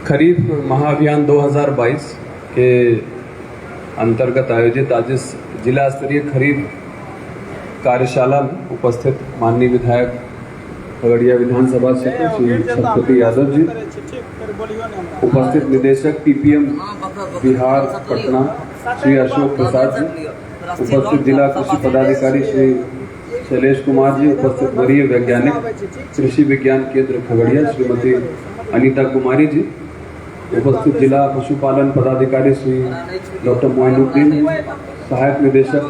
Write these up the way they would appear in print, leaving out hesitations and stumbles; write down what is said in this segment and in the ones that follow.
खरीफ महाअभियान 2022 के अंतर्गत आयोजित आज इस जिला स्तरीय खरीफ कार्यशाला में उपस्थित माननीय विधायक खगड़िया विधानसभा क्षेत्र श्री शतपति यादव जी, उपस्थित निदेशक पीपीएम बिहार पटना श्री अशोक प्रसाद जी, उपस्थित जिला कृषि पदाधिकारी श्री शैलेश कुमार जी, उपस्थित वरीय वैज्ञानिक कृषि विज्ञान केंद्र खगड़िया श्रीमती अनीता कुमारी जी, उपस्थित जिला पशुपालन पदाधिकारी श्री डॉक्टर मोइनुद्दीन, सहायक निदेशक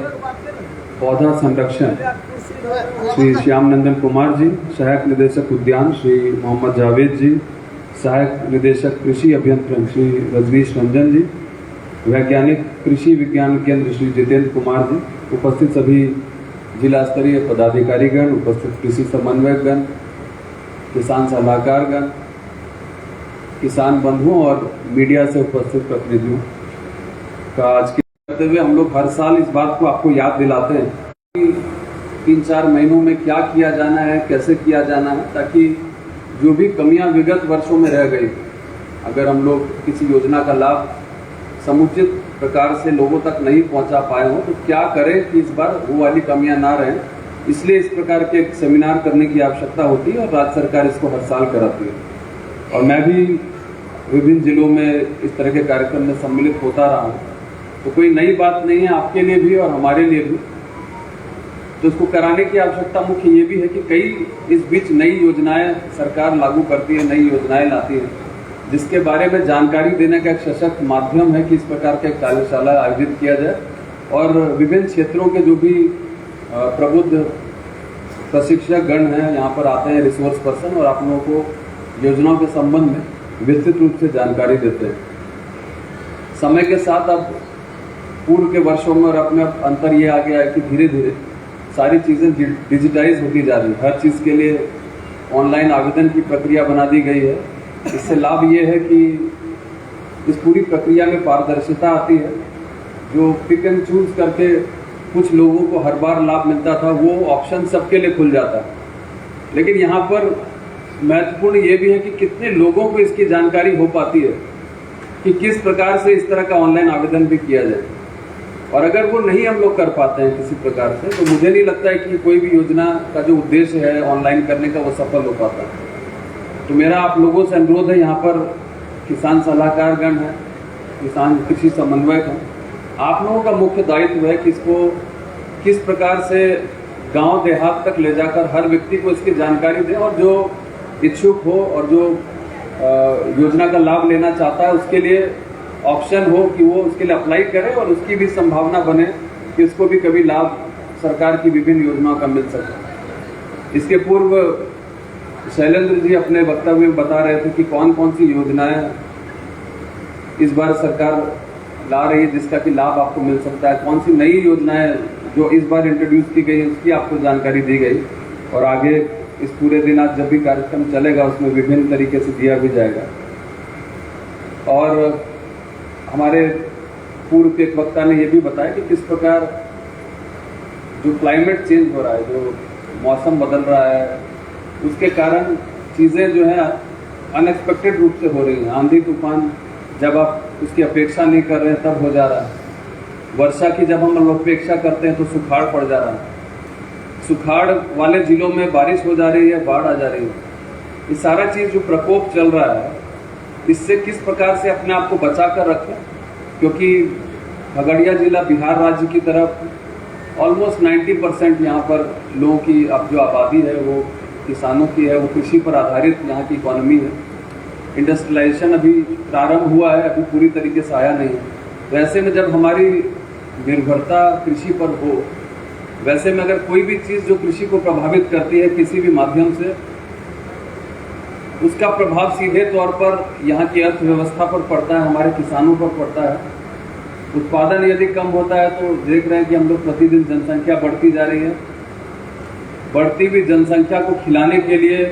पौधा संरक्षण श्री श्याम नंदन कुमार जी, सहायक निदेशक उद्यान श्री मोहम्मद जावेद जी, सहायक निदेशक कृषि अभियंत्रण श्री रजनीश रंजन जी, वैज्ञानिक कृषि विज्ञान केंद्र श्री जितेंद्र कुमार जी, उपस्थित सभी जिला स्तरीय पदाधिकारीगण, उपस्थित कृषि समन्वयकगण, किसान सलाहकारगण, किसान बंधुओं और मीडिया से उपस्थित प्रतिनिधियों का आज के करते हुए हम लोग हर साल इस बात को आपको याद दिलाते हैं कि 3-4 महीनों में क्या किया जाना है, कैसे किया जाना है, ताकि जो भी कमियां विगत वर्षों में रह गई, अगर हम लोग किसी योजना का लाभ समुचित प्रकार से लोगों तक नहीं पहुंचा पाए हो तो क्या करें कि इस बार वो वाली कमियां ना रहें। इसलिए इस प्रकार के एक सेमिनार करने की आवश्यकता होती है और राज्य सरकार इसको हर साल कराती है। और मैं भी विभिन्न जिलों में इस तरह के कार्यक्रम में सम्मिलित होता रहा हूँ, तो कोई नई बात नहीं है आपके लिए भी और हमारे लिए भी। तो इसको कराने की आवश्यकता मुख्य ये भी है कि कई इस बीच नई योजनाएं सरकार लागू करती है, नई योजनाएं लाती है, जिसके बारे में जानकारी देने का एक सशक्त माध्यम है कि इस प्रकार का एक कार्यशाला आयोजित किया जाए और विभिन्न क्षेत्रों के जो भी प्रबुद्ध प्रशिक्षक गण हैं यहाँ पर आते हैं, रिसोर्स पर्सन, और आप लोगों को योजनाओं के संबंध में विस्तृत रूप से जानकारी देते हैं। समय के साथ अब पूर्व के वर्षों में और अपने अंतर ये आ गया है कि धीरे धीरे सारी चीज़ें डिजिटाइज होती जा रही है। हर चीज़ के लिए ऑनलाइन आवेदन की प्रक्रिया बना दी गई है। इससे लाभ ये है कि इस पूरी प्रक्रिया में पारदर्शिता आती है। जो पिक एंड चूज करके कुछ लोगों को हर बार लाभ मिलता था, वो ऑप्शन सबके लिए खुल जाता है। लेकिन यहाँ पर महत्वपूर्ण ये भी है कि कितने लोगों को इसकी जानकारी हो पाती है कि किस प्रकार से इस तरह का ऑनलाइन आवेदन भी किया जाए। और अगर वो नहीं हम लोग कर पाते हैं किसी प्रकार से, तो मुझे नहीं लगता है कि कोई भी योजना का जो उद्देश्य है ऑनलाइन करने का वो सफल हो पाता है। तो मेरा आप लोगों से अनुरोध है, यहाँ पर किसान सलाहकारगण हैं, किसान कृषि समन्वयक हैं, आप लोगों का मुख्य दायित्व है कि इसको किस प्रकार से गांव देहात तक ले जाकर हर व्यक्ति को इसकी जानकारी दें और जो इच्छुक हो और जो योजना का लाभ लेना चाहता है उसके लिए ऑप्शन हो कि वो उसके लिए अप्लाई करे और उसकी भी संभावना बने कि उसको भी कभी लाभ सरकार की विभिन्न योजनाओं का मिल सके। इसके पूर्व शैलेंद्र जी अपने वक्तव्य में बता रहे थे कि कौन कौन सी योजनाएं इस बार सरकार ला रही है जिसका कि लाभ आपको मिल सकता है, कौन सी नई योजनाएं जो इस बार इंट्रोड्यूस की गई है उसकी आपको जानकारी दी गई और आगे इस पूरे दिन आज जब भी कार्यक्रम चलेगा उसमें विभिन्न तरीके से दिया भी जाएगा। और हमारे पूर्व के एक वक्ता ने यह भी बताया कि किस प्रकार जो क्लाइमेट चेंज हो रहा है, जो मौसम बदल रहा है, उसके कारण चीज़ें जो है अनएक्सपेक्टेड रूप से हो रही हैं। आंधी तूफान जब आप उसकी अपेक्षा नहीं कर रहे हैं तब हो जा रहा है। वर्षा की जब हम अपेक्षा करते हैं तो सुखाड़ पड़ जा रहा है। सुखाड़ वाले जिलों में बारिश हो जा रही है, बाढ़ आ जा रही है। ये सारा चीज़ जो प्रकोप चल रहा है, इससे किस प्रकार से अपने आप को बचा कर रखें, क्योंकि खगड़िया जिला बिहार राज्य की तरफ ऑलमोस्ट 90% यहाँ पर लोगों की अब जो आबादी है वो किसानों की है, वो कृषि पर आधारित यहाँ की इकोनॉमी है। इंडस्ट्रियलाइजेशन अभी प्रारंभ हुआ है, अभी पूरी तरीके से आया नहीं है। वैसे में जब हमारी निर्भरता कृषि पर हो, वैसे में अगर कोई भी चीज़ जो कृषि को प्रभावित करती है किसी भी माध्यम से, उसका प्रभाव सीधे तौर पर यहाँ की अर्थव्यवस्था पर पड़ता है, हमारे किसानों पर पड़ता है। उत्पादन यदि कम होता है तो देख रहे हैं कि हम लोग प्रतिदिन जनसंख्या बढ़ती जा रही है। बढ़ती हुई जनसंख्या को खिलाने के लिए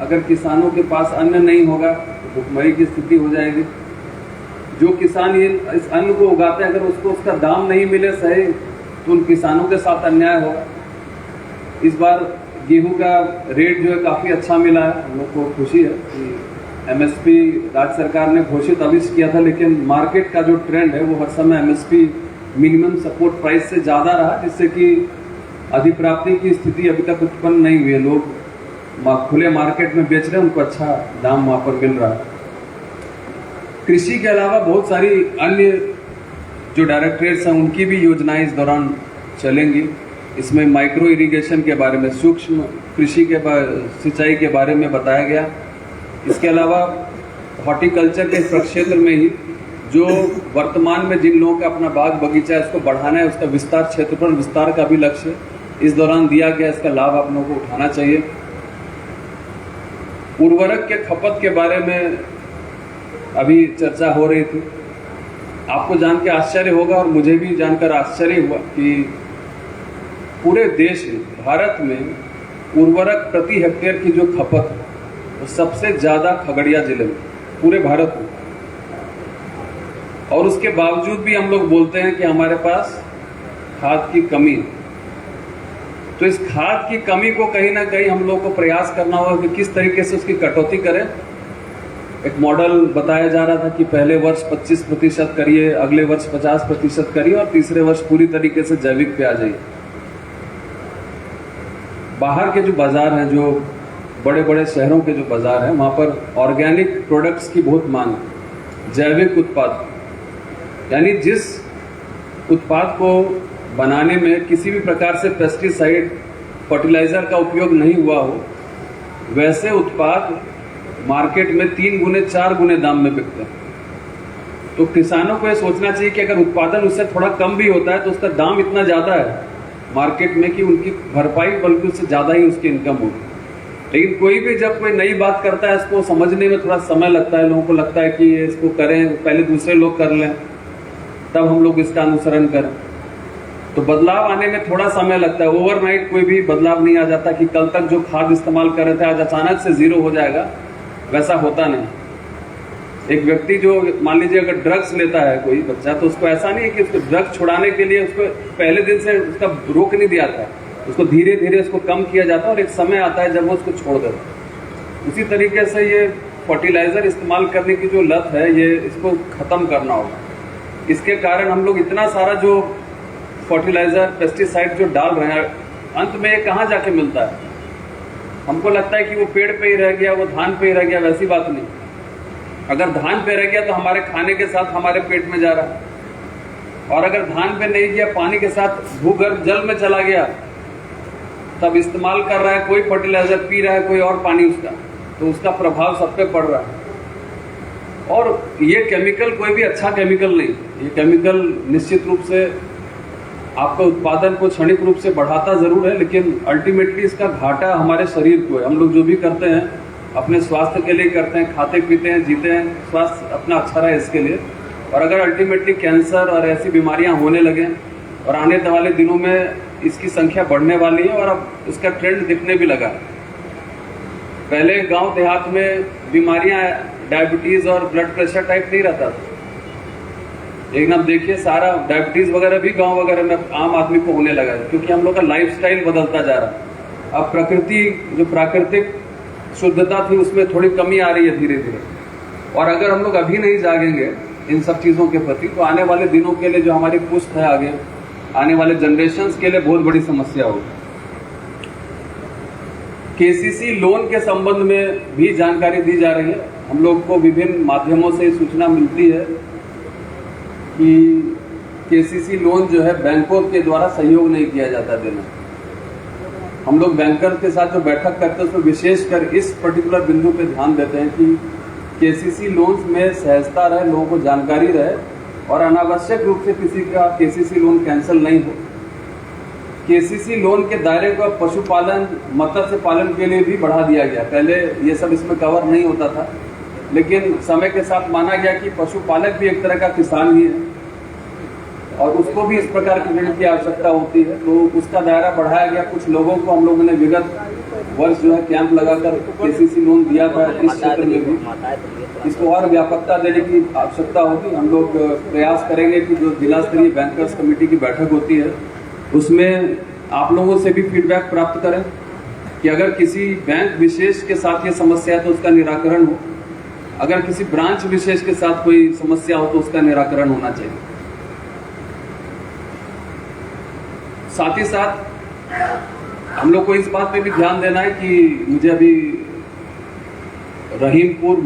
अगर किसानों के पास अन्न नहीं होगा तो भुखमरी की स्थिति हो जाएगी। जो किसान ये इस अन्न को उगाते हैं, अगर उसको उसका दाम नहीं मिले सही, तो उन किसानों के साथ अन्याय होगा। इस बार गेहूं का रेट जो है काफ़ी अच्छा मिला है, हम लोग को खुशी है कि एमएसपी राज्य सरकार ने घोषित अवश्य किया था, लेकिन मार्केट का जो ट्रेंड है वो हर समय एमएसपी मिनिमम सपोर्ट प्राइस से ज़्यादा रहा, जिससे कि अधिप्राप्ति की स्थिति अभी तक उत्पन्न नहीं हुई है। लोग खुले मार्केट में बेच रहे हैं, उनको अच्छा दाम वहाँ पर मिल रहा है। कृषि के अलावा बहुत सारी अन्य जो डायरेक्टरेट्स हैं उनकी भी योजनाएं इस दौरान चलेंगी। इसमें माइक्रो इरिगेशन के बारे में, सूक्ष्म कृषि के सिंचाई के बारे में बताया गया। इसके अलावा हॉर्टिकल्चर के प्रक्षेत्र में ही जो वर्तमान में जिन लोगों का अपना बाग बगीचा है उसको बढ़ाना है, उसका विस्तार, क्षेत्रफल विस्तार का भी लक्ष्य इस दौरान दिया गया। इसका लाभ आप लोगों को उठाना चाहिए। उर्वरक के खपत के बारे में अभी चर्चा हो रही थी। आपको जान के आश्चर्य होगा और मुझे भी जानकर आश्चर्य हुआ कि पूरे देश में, भारत में उर्वरक प्रति हेक्टेयर की जो खपत है वो सबसे ज्यादा खगड़िया जिले में, पूरे भारत में। और उसके बावजूद भी हम लोग बोलते हैं कि हमारे पास खाद की कमी है। तो इस खाद की कमी को कहीं ना कहीं हम लोग को प्रयास करना होगा कि किस तरीके से उसकी कटौती करें। एक मॉडल बताया जा रहा था कि पहले वर्ष 25% करिए, अगले वर्ष 50% करिए और तीसरे वर्ष पूरी तरीके से जैविक पे आ जाइए। बाहर के जो बाजार हैं, जो बड़े बड़े शहरों के जो बाजार हैं, वहां पर ऑर्गेनिक प्रोडक्ट्स की बहुत मांग है। जैविक उत्पाद, यानी जिस उत्पाद को बनाने में किसी भी प्रकार से पेस्टिसाइड, फर्टिलाइजर का उपयोग नहीं हुआ हो, वैसे उत्पाद मार्केट में 3 गुने 4 गुने दाम में बिकते हैं। तो किसानों को यह सोचना चाहिए कि अगर उत्पादन उससे थोड़ा कम भी होता है तो उसका दाम इतना ज्यादा है मार्केट में कि उनकी भरपाई, बल्कि उससे ज्यादा ही उसकी इनकम होगी। लेकिन कोई भी जब कोई नई बात करता है, इसको समझने में थोड़ा समय लगता है। लोगों को लगता है कि इसको करें, पहले दूसरे लोग कर लें, तब हम लोग इसका अनुसरण करें। तो बदलाव आने में थोड़ा समय लगता है। ओवरनाइट कोई भी बदलाव नहीं आ जाता कि कल तक जो खाद इस्तेमाल कर रहे थे आज अचानक से जीरो हो जाएगा, वैसा होता नहीं। एक व्यक्ति जो मान लीजिए अगर ड्रग्स लेता है कोई बच्चा, तो उसको ऐसा नहीं है कि उसको ड्रग्स छुड़ाने के लिए उसको पहले दिन से उसका रोक नहीं दिया था, उसको धीरे धीरे उसको कम किया जाता है और एक समय आता है जब वो उसको छोड़ देता। उसी तरीके से ये फर्टिलाइजर इस्तेमाल करने की जो लत है, ये इसको खत्म करना होगा। इसके कारण हम लोग इतना सारा जो फर्टिलाइजर, पेस्टिसाइड जो डाल रहे हैं, अंत में ये कहाँ जाके मिलता है? हमको लगता है कि वो पेड़ पे ही रह गया, वो धान पे ही रह गया। वैसी बात नहीं। अगर धान पे रह गया तो हमारे खाने के साथ हमारे पेट में जा रहा है, और अगर धान पे नहीं गया, पानी के साथ भूगर्भ जल में चला गया, तब इस्तेमाल कर रहा है, कोई फर्टिलाइजर पी रहा है, कोई और पानी उसका, तो उसका प्रभाव सब पे पड़ रहा है। और ये केमिकल कोई भी अच्छा केमिकल नहीं। ये केमिकल निश्चित रूप से आपका उत्पादन को क्षणिक रूप से बढ़ाता जरूर है, लेकिन अल्टीमेटली इसका घाटा हमारे शरीर को है। हम लोग जो भी करते हैं अपने स्वास्थ्य के लिए करते हैं, खाते पीते हैं, जीते हैं, स्वास्थ्य अपना अच्छा रहे इसके लिए। और अगर अल्टीमेटली कैंसर और ऐसी बीमारियां होने लगे, और आने वाले दिनों में इसकी संख्या बढ़ने वाली है और अब इसका ट्रेंड दिखने भी लगा। पहले गांव देहात में बीमारियां, डायबिटीज और ब्लड प्रेशर टाइप नहीं रहता था, लेकिन अब देखिए सारा डायबिटीज वगैरह भी गांव वगैरह में आम आदमी को होने लगा है, क्योंकि हम लोग का लाइफस्टाइल बदलता जा रहा है। अब प्रकृति, जो प्राकृतिक शुद्धता थी, उसमें थोड़ी कमी आ रही है धीरे धीरे। और अगर हम लोग अभी नहीं जागेंगे इन सब चीजों के प्रति, तो आने वाले दिनों के लिए, जो हमारी पुश्त है आगे आने वाले जनरेशन्स के लिए बहुत बड़ी समस्या होगी। केसीसी लोन के संबंध में भी जानकारी दी जा रही है। हम लोग को विभिन्न माध्यमों से सूचना मिलती है कि केसीसी लोन जो है बैंकों के द्वारा सहयोग नहीं किया जाता देना। हम लोग बैंकर के साथ जो बैठक करते हैं उसमें विशेषकर इस पर्टिकुलर बिंदु पे ध्यान देते हैं कि केसीसी लोन्स में सहजता रहे, लोगों को जानकारी रहे और अनावश्यक रूप से किसी का केसीसी लोन कैंसिल नहीं हो। केसीसी लोन के दायरे को पशुपालन, मत्स्य पालन के लिए भी बढ़ा दिया गया। पहले ये सब इसमें कवर नहीं होता था, लेकिन समय के साथ माना गया कि पशुपालक भी एक तरह का किसान ही है और उसको भी इस प्रकार के ऋण की आवश्यकता होती है, तो उसका दायरा बढ़ाया गया। कुछ लोगों को हम लोगों ने विगत वर्ष जो है कैंप लगाकर केसीसी लोन दिया था। इस क्षेत्र में भी इसको और व्यापकता देने की आवश्यकता होगी। हम लोग प्रयास करेंगे कि जो जिला स्तरीय बैंकर्स कमेटी की बैठक होती है उसमें आप लोगों से भी फीडबैक प्राप्त करें कि अगर किसी बैंक विशेष के साथ ये समस्या है तो उसका निराकरण हो। अगर किसी ब्रांच विशेष के साथ कोई समस्या हो तो उसका निराकरण होना चाहिए। साथ ही साथ हम लोग को इस बात पे भी ध्यान देना है कि मुझे अभी रहीमपुर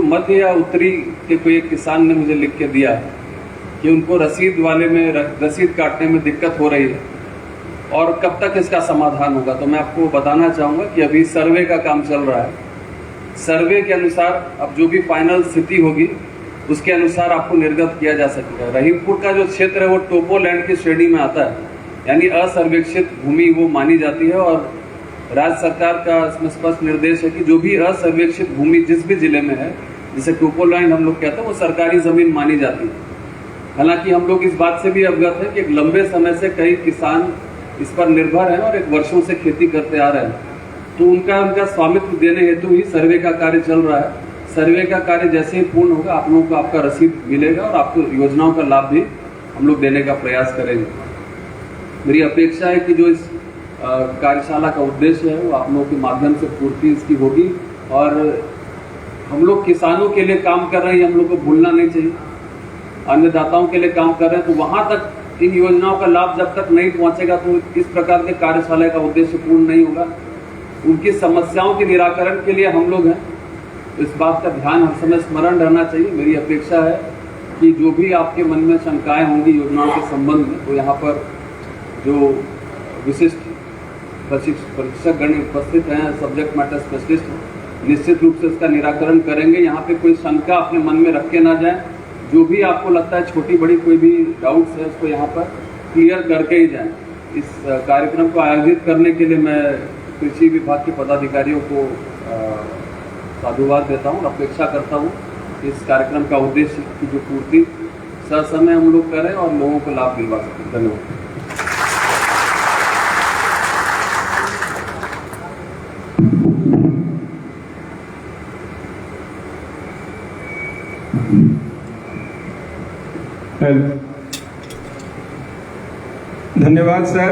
मध्य या उत्तरी के कोई एक किसान ने मुझे लिख के दिया कि उनको रसीद काटने में दिक्कत हो रही है और कब तक इसका समाधान होगा। तो मैं आपको बताना चाहूंगा कि अभी सर्वे का काम चल रहा है। सर्वे के अनुसार अब जो भी फाइनल स्थिति होगी उसके अनुसार आपको निर्गत किया जा सकेगा। रहीमपुर का जो क्षेत्र है वो टोपोलैंड की श्रेणी में आता है, यानी असर्वेक्षित भूमि वो मानी जाती है और राज्य सरकार का इसमें स्पष्ट निर्देश है कि जो भी असर्वेक्षित भूमि जिस भी जिले में है, जिसे टोपोलैंड हम लोग कहते हैं, वो सरकारी जमीन मानी जाती है। हालांकि हम लोग इस बात से भी अवगत है कि एक लंबे समय से कई किसान इस पर निर्भर हैं और एक वर्षों से खेती करते आ रहे हैं, तो उनका स्वामित्व देने हेतु ही सर्वे का कार्य चल रहा है। सर्वे का कार्य जैसे ही पूर्ण होगा आप लोगों को आपका रसीद मिलेगा और आपको योजनाओं का लाभ भी हम लोग देने का प्रयास करेंगे। मेरी अपेक्षा है कि जो इस कार्यशाला का उद्देश्य है वो आप लोगों के माध्यम से पूर्ति इसकी होगी और हम लोग किसानों के लिए काम कर रहे हैं, हम लोग को भूलना नहीं चाहिए। अन्नदाताओं के लिए काम कर रहे हैं, तो वहां तक इन योजनाओं का लाभ जब तक नहीं पहुंचेगा तो इस प्रकार के कार्यशाला का उद्देश्य पूर्ण नहीं होगा। उनकी समस्याओं के निराकरण के लिए हम लोग हैं, तो इस बात का ध्यान हर समय स्मरण रहना चाहिए। मेरी अपेक्षा है कि जो भी आपके मन में शंकाएं होंगी योजनाओं के संबंध में, तो यहाँ पर जो विशिष्ट प्रशिक्षक गण उपस्थित हैं, सब्जेक्ट मैटर स्पेशलिस्ट हैं, निश्चित रूप से इसका निराकरण करेंगे। यहाँ पे कोई शंका अपने मन में रख के ना जाए। जो भी आपको लगता है छोटी बड़ी कोई भी डाउट्स है उसको यहाँ पर क्लियर करके ही जाएं। इस कार्यक्रम को आयोजित करने के लिए मैं कृषि विभाग के पदाधिकारियों को साधुवाद देता हूँ और अपेक्षा करता हूँ कि इस कार्यक्रम का उद्देश्य की जो पूर्ति ससमय हम लोग करें और लोगों को लाभ दिलवा सकें। धन्यवाद। धन्यवाद सर।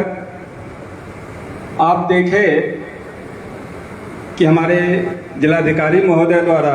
आप देखें कि हमारे जिलाधिकारी महोदय द्वारा